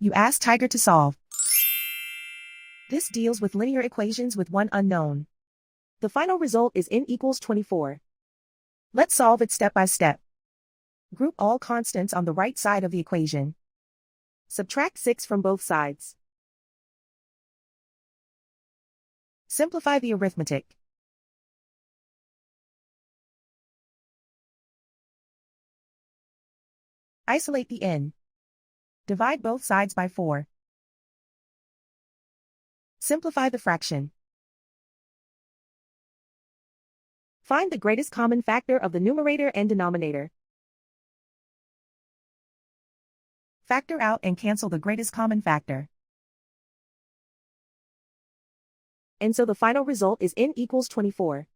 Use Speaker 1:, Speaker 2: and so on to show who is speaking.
Speaker 1: You ask Tiger to solve. This deals with linear equations with one unknown. The final result is n equals 24. Let's solve it step by step. Group all constants on the right side of the equation. Subtract 6 from both sides. Simplify the arithmetic. Isolate the n. Divide both sides by 4. Simplify the fraction. Find the greatest common factor of the numerator and denominator. Factor out and cancel the greatest common factor. And so the final result is n equals 24.